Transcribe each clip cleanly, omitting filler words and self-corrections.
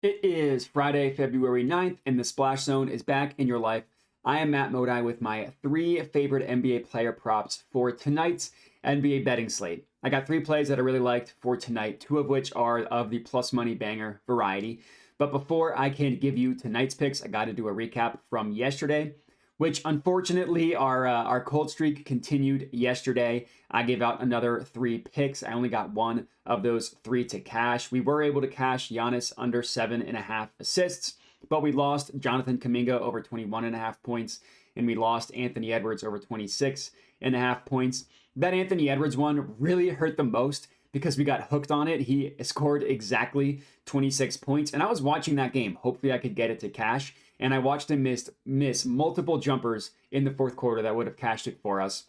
It is Friday, February 9th, and the Splash Zone is back in your life. I am Matt Modi with my three favorite NBA player props for tonight's NBA betting slate. I got three plays that I really liked for tonight, two of which are of the plus money banger variety. But before I can give you tonight's picks, I got to do a recap from yesterday, which unfortunately our cold streak continued yesterday. I gave out another three picks. I only got one of those three to cash. We were able to cash Giannis under 7.5 assists, but we lost Jonathan Kuminga over 21.5 points, and we lost Anthony Edwards over 26.5 points. That Anthony Edwards one really hurt the most because we got hooked on it. He scored exactly 26 points, and I was watching that game. Hopefully I could get it to cash, and I watched him miss multiple jumpers in the fourth quarter that would have cashed it for us.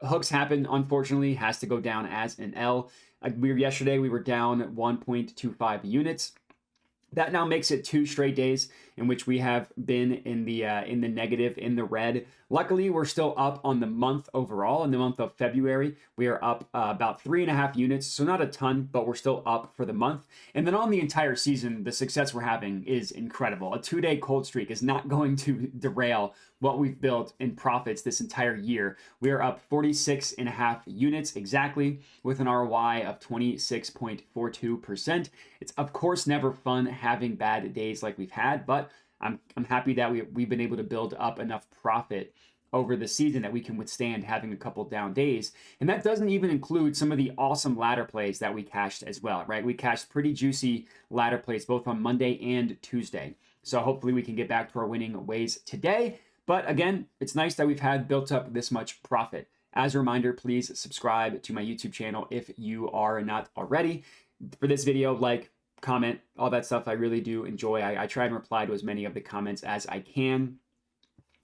Hooks happen, unfortunately, has to go down as an L. Yesterday we were down 1.25 units. That now makes it 2 straight days in which we have been in the negative, in the red. Luckily, we're still up on the month overall. In the month of February, we are up about 3.5 units, so not a ton, but we're still up for the month. And then on the entire season, the success we're having is incredible. A 2-day cold streak is not going to derail what we've built in profits this entire year. We are up 46.5 units exactly with an ROI of 26.42%. It's of course never fun having bad days like we've had, but I'm happy that we've been able to build up enough profit over the season that we can withstand having a couple down days. And that doesn't even include some of the awesome ladder plays that we cashed as well, right? We cashed pretty juicy ladder plays both on Monday and Tuesday. So hopefully we can get back to our winning ways today. But again, it's nice that we've had built up this much profit. As a reminder, please subscribe to my YouTube channel if you are not already. For this video, like, comment, all that stuff I really do enjoy. I try and reply to as many of the comments as I can.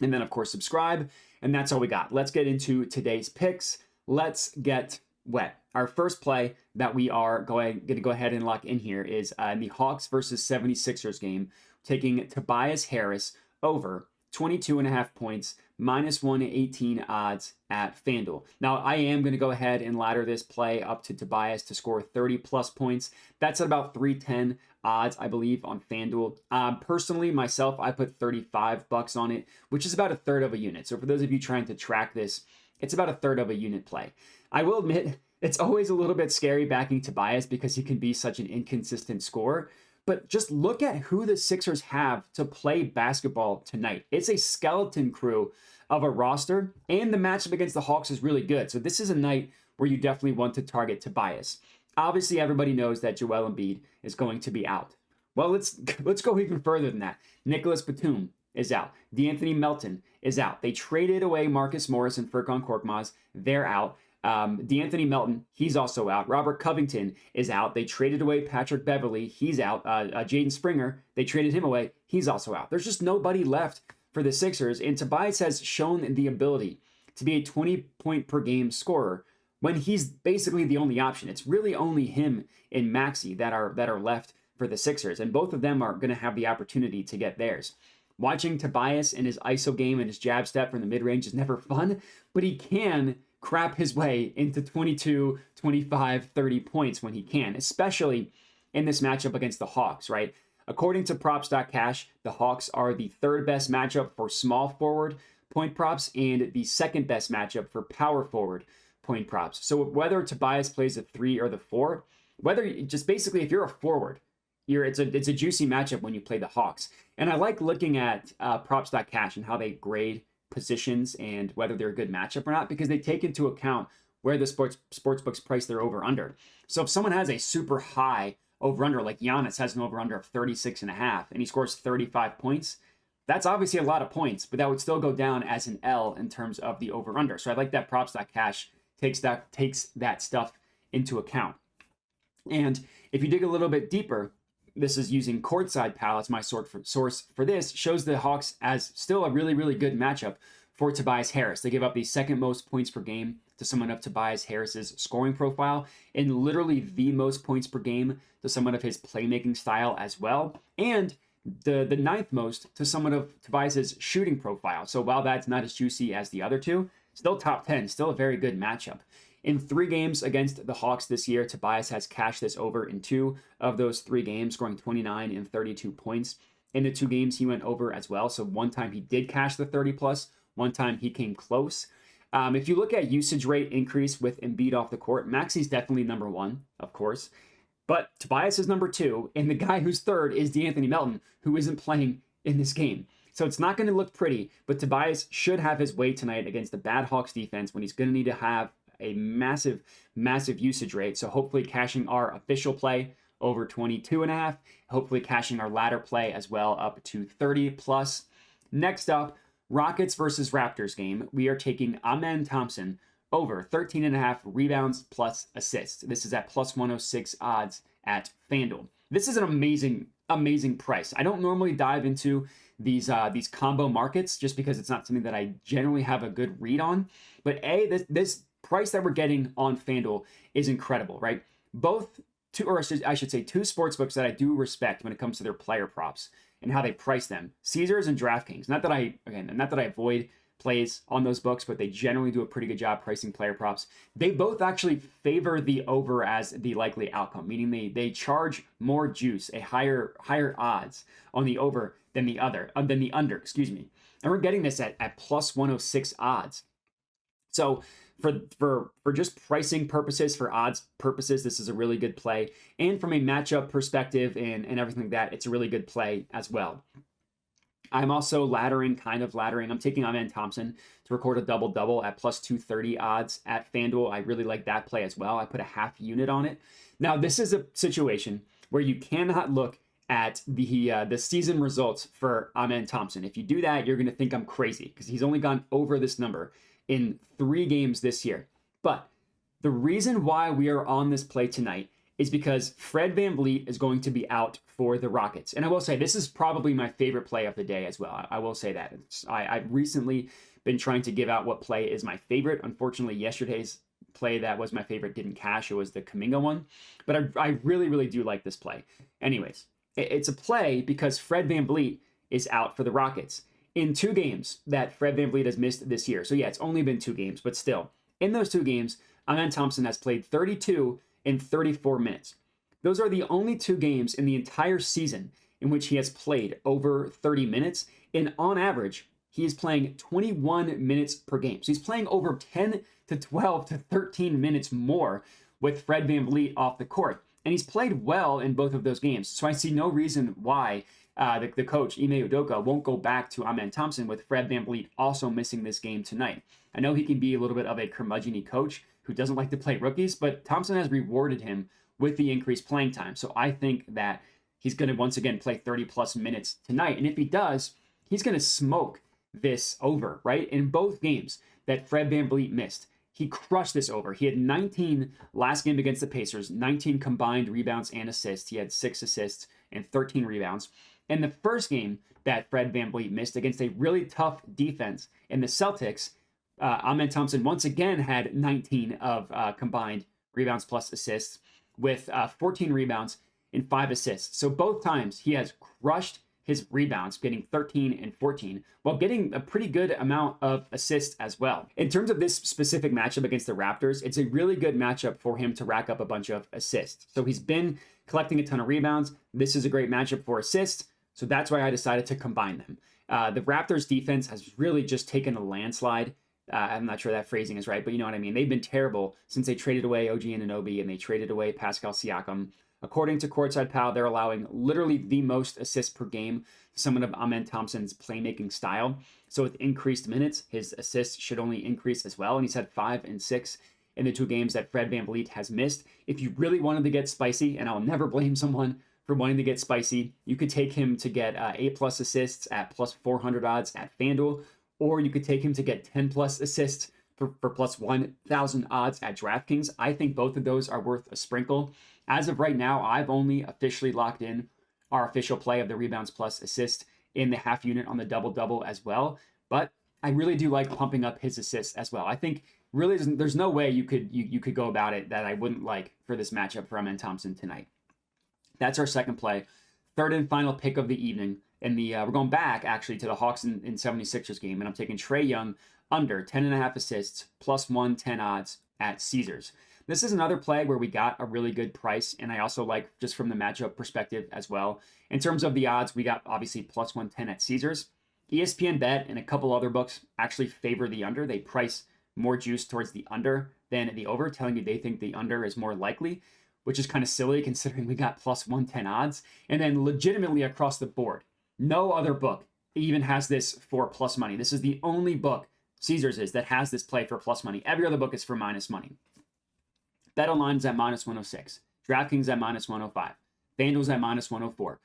And then, of course, subscribe. And that's all we got. Let's get into today's picks. Let's get wet. Our first play that we are going to go ahead and lock in here is in the Hawks versus 76ers game, taking Tobias Harris over 22.5 points, minus 118 odds at FanDuel. Now, I am going to go ahead and ladder this play up to Tobias to score 30 plus points. That's at about 310 odds, I believe, on FanDuel. Personally, myself, I put $35 on it, which is about a third of a unit. So for those of you trying to track this, it's about a third of a unit play. I will admit, it's always a little bit scary backing Tobias because he can be such an inconsistent scorer. But just look at who the Sixers have to play basketball tonight. It's a skeleton crew of a roster, and the matchup against the Hawks is really good. So this is a night where you definitely want to target Tobias. Obviously, everybody knows that Joel Embiid is going to be out. Well, let's go even further than that. Nicholas Batum is out. DeAnthony Melton is out. They traded away Marcus Morris and Furkan Korkmaz. They're out. DeAnthony Melton, he's also out. Robert Covington is out. They traded away Patrick Beverley. He's out. Jaden Springer, they traded him away. He's also out. There's just nobody left for the Sixers. And Tobias has shown the ability to be a 20-point-per-game scorer when he's basically the only option. It's really only him and Maxey that are left for the Sixers. And both of them are going to have the opportunity to get theirs. Watching Tobias in his ISO game and his jab step from the mid-range is never fun, but he can crap his way into 22, 25, 30 points when he can, especially in this matchup against the Hawks, right? According to props.cash, the Hawks are the third best matchup for small forward point props and the second best matchup for power forward point props. So whether Tobias plays the 3 or the 4, whether just basically if you're a forward, it's a juicy matchup when you play the Hawks. And I like looking at props.cash and how they grade positions and whether they're a good matchup or not, because they take into account where the sportsbooks price their over-under. So if someone has a super high over-under, like Giannis has an over-under of 36.5, and he scores 35 points, that's obviously a lot of points, but that would still go down as an L in terms of the over-under. So I like that props.cash takes that stuff into account. And if you dig a little bit deeper, this is using Courtside Pal as my source for this, shows the Hawks as still a really, really good matchup for Tobias Harris. They give up the second most points per game to someone of Tobias Harris's scoring profile, and literally the most points per game to someone of his playmaking style as well, and the ninth most to someone of Tobias's shooting profile. So while that's not as juicy as the other two, still top 10, still a very good matchup. In 3 games against the Hawks this year, Tobias has cashed this over in 2 of those 3 games, scoring 29 and 32 points. In the 2 games, he went over as well. So one time he did cash the 30 plus, one time he came close. If you look at usage rate increase with Embiid off the court, Maxi's definitely number 1, of course. But Tobias is number 2, and the guy who's 3rd is DeAnthony Melton, who isn't playing in this game. So it's not going to look pretty, but Tobias should have his way tonight against the bad Hawks defense when he's going to need to have a massive, massive usage rate. So hopefully cashing our official play over 22.5, hopefully cashing our ladder play as well up to 30 plus. Next up, Rockets versus Raptors game. We are taking Amen Thompson over 13.5 rebounds plus assists. This is at plus 106 odds at FanDuel. This is an amazing, amazing price. I don't normally dive into these combo markets just because it's not something that I generally have a good read on. But this price that we're getting on FanDuel is incredible, right? Two sportsbooks that I do respect when it comes to their player props and how they price them. Caesars and DraftKings. Not that I avoid plays on those books, but they generally do a pretty good job pricing player props. They both actually favor the over as the likely outcome, meaning they charge more juice, a higher odds on the over than the under, excuse me. And we're getting this at plus 106 odds. So for just pricing purposes, for odds purposes, this is a really good play. And from a matchup perspective and everything like that, it's a really good play as well. I'm also laddering. I'm taking Amen Thompson to record a double-double at plus 230 odds at FanDuel. I really like that play as well. I put a half unit on it. Now, this is a situation where you cannot look at the season results for Amen Thompson. If you do that, you're going to think I'm crazy because he's only gone over this number in 3 games this year. But the reason why we are on this play tonight is because Fred VanVleet is going to be out for the Rockets. And I will say, this is probably my favorite play of the day as well. I will say that. I've recently been trying to give out what play is my favorite. Unfortunately, yesterday's play that was my favorite didn't cash. It was the Kuminga one. But I really, really do like this play. Anyways, it's a play because Fred VanVleet is out for the Rockets in 2 games that Fred VanVleet has missed this year. So yeah, it's only been 2 games, but still. In those 2 games, Amen Thompson has played 32 and 34 minutes. Those are the only 2 games in the entire season in which he has played over 30 minutes. And on average, he is playing 21 minutes per game. So he's playing over 10 to 12 to 13 minutes more with Fred VanVleet off the court. And he's played well in both of those games. So I see no reason why the coach, Ime Udoka, won't go back to Amen Thompson with Fred VanVleet also missing this game tonight. I know he can be a little bit of a curmudgeon-y coach who doesn't like to play rookies, but Thompson has rewarded him with the increased playing time. So I think that he's going to once again play 30 plus minutes tonight. And if he does, he's going to smoke this over, right? In both games that Fred VanVleet missed, he crushed this over. He had 19 last game against the Pacers, 19 combined rebounds and assists. He had 6 assists and 13 rebounds. And the first game that Fred VanVleet missed against a really tough defense in the Celtics, Amen Thompson once again had 19 of combined rebounds plus assists with 14 rebounds and 5 assists. So both times he has crushed his rebounds, getting 13 and 14, while getting a pretty good amount of assists as well. In terms of this specific matchup against the Raptors, it's a really good matchup for him to rack up a bunch of assists. So he's been collecting a ton of rebounds. This is a great matchup for assists. So that's why I decided to combine them. The Raptors defense has really just taken a landslide. I'm not sure that phrasing is right, but you know what I mean. They've been terrible since they traded away OG Anunoby and they traded away Pascal Siakam. According to Courtside Pal, they're allowing literally the most assists per game to someone of Amen Thompson's playmaking style. So with increased minutes, his assists should only increase as well. And he's had 5 and 6 in the 2 games that Fred VanVleet has missed. If you really wanted to get spicy, and I'll never blame someone for wanting to get spicy, you could take him to get 8 plus assists at plus 400 odds at FanDuel, or you could take him to get 10 plus assists for plus 1,000 odds at DraftKings. I think both of those are worth a sprinkle. As of right now, I've only officially locked in our official play of the rebounds plus assist in the half unit on the double-double as well. But I really do like pumping up his assists as well. I think really there's no way you could go about it that I wouldn't like for this matchup for Amen Thompson tonight. That's our second play. Third and final pick of the evening. And we're going back actually to the Hawks and 76ers game, and I'm taking Trey Young under 10.5 assists, plus 110 odds at Caesars. This is another play where we got a really good price, and I also like just from the matchup perspective as well. In terms of the odds, we got obviously plus 110 at Caesars. ESPN Bet and a couple other books actually favor the under. They price more juice towards the under than the over, telling you they think the under is more likely, which is kind of silly considering we got plus 110 odds. And then legitimately across the board, no other book even has this for plus money. This is the only book, Caesars is, that has this play for plus money. Every other book is for minus money. BetOnline is at minus 106. DraftKings at minus 105. FanDuel's at minus 104.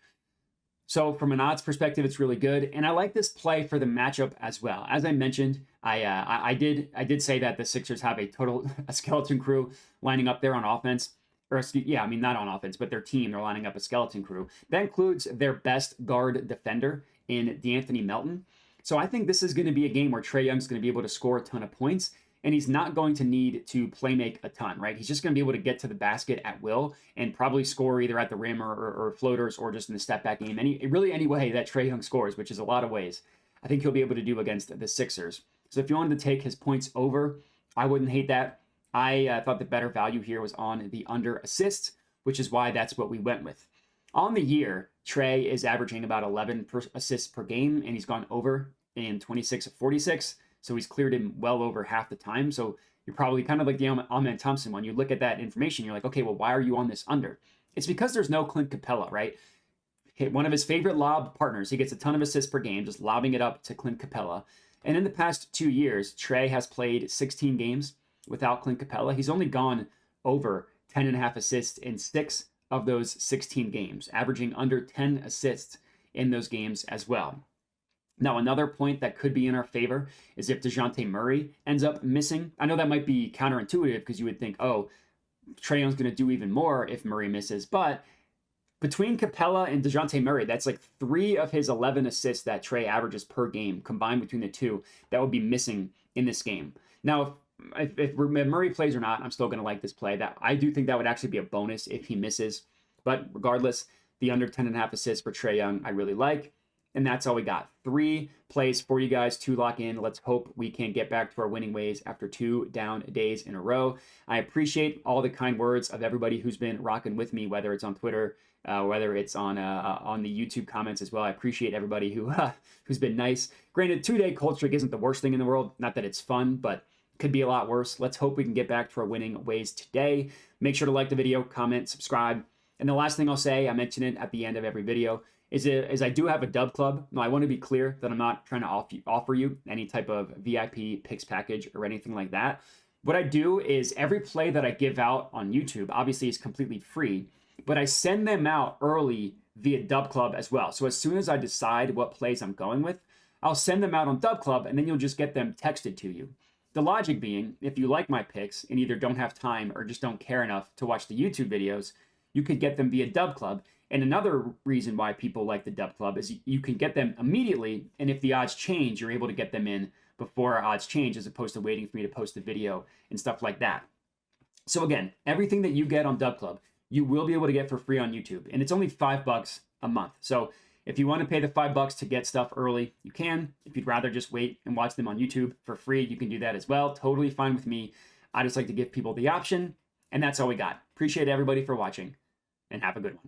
So from an odds perspective, it's really good. And I like this play for the matchup as well. As I mentioned, I did say that the Sixers have a skeleton crew lining up there on offense. Not on offense, but their team, they're lining up a skeleton crew. That includes their best guard defender in DeAnthony Melton. So I think this is going to be a game where Trey Young's going to be able to score a ton of points, and he's not going to need to play make a ton, right? He's just going to be able to get to the basket at will and probably score either at the rim or floaters or just in the step back game. Any way that Trey Young scores, which is a lot of ways, I think he'll be able to do against the Sixers. So if you wanted to take his points over, I wouldn't hate that. I thought the better value here was on the under assists, which is why that's what we went with. On the year, Trey is averaging about 11 assists per game, and he's gone over in 26 of 46. So he's cleared him well over half the time. So you're probably kind of like the Ahmed Thompson one. You look at that information, you're like, okay, well, why are you on this under? It's because there's no Clint Capella, right? One of his favorite lob partners, he gets a ton of assists per game, just lobbing it up to Clint Capella. And in the past 2 years, Trey has played 16 games without Clint Capella. He's only gone over 10.5 assists in 6 of those 16 games, averaging under 10 assists in those games as well. Now, another point that could be in our favor is if DeJounte Murray ends up missing. I know that might be counterintuitive because you would think, oh, Trey Young's going to do even more if Murray misses. But between Capella and DeJounte Murray, that's like 3 of his 11 assists that Trey averages per game combined between the two that would be missing in this game. Now, if Murray plays or not, I'm still going to like this play. That I do think that would actually be a bonus if he misses. But regardless, the under 10.5 assists for Trey Young, I really like. And that's all we got. 3 plays for you guys to lock in. Let's hope we can get back to our winning ways after 2 down days in a row. I appreciate all the kind words of everybody who's been rocking with me, whether it's on Twitter, whether it's on the YouTube comments as well. I appreciate everybody who's been nice. Granted, 2-day cold streak isn't the worst thing in the world. Not that it's fun, but could be a lot worse. Let's hope we can get back to our winning ways today. Make sure to like the video, comment, subscribe. And the last thing I'll say, I mention it at the end of every video, is I do have a dub club. Now, I want to be clear that I'm not trying to offer you any type of VIP picks package or anything like that. What I do is every play that I give out on YouTube obviously is completely free, but I send them out early via dub club as well. So as soon as I decide what plays I'm going with, I'll send them out on dub club and then you'll just get them texted to you. The logic being, if you like my picks and either don't have time or just don't care enough to watch the YouTube videos, you could get them via dub club. And another reason why people like the dub club is you can get them immediately, and if the odds change, you're able to get them in before our odds change as opposed to waiting for me to post the video and stuff like that. So again, everything that you get on dub club, you will be able to get for free on YouTube, and it's only $5 a month. So if you want to pay the $5 to get stuff early, you can. If you'd rather just wait and watch them on YouTube for free, you can do that as well. Totally fine with me. I just like to give people the option, and that's all we got. Appreciate everybody for watching, and have a good one.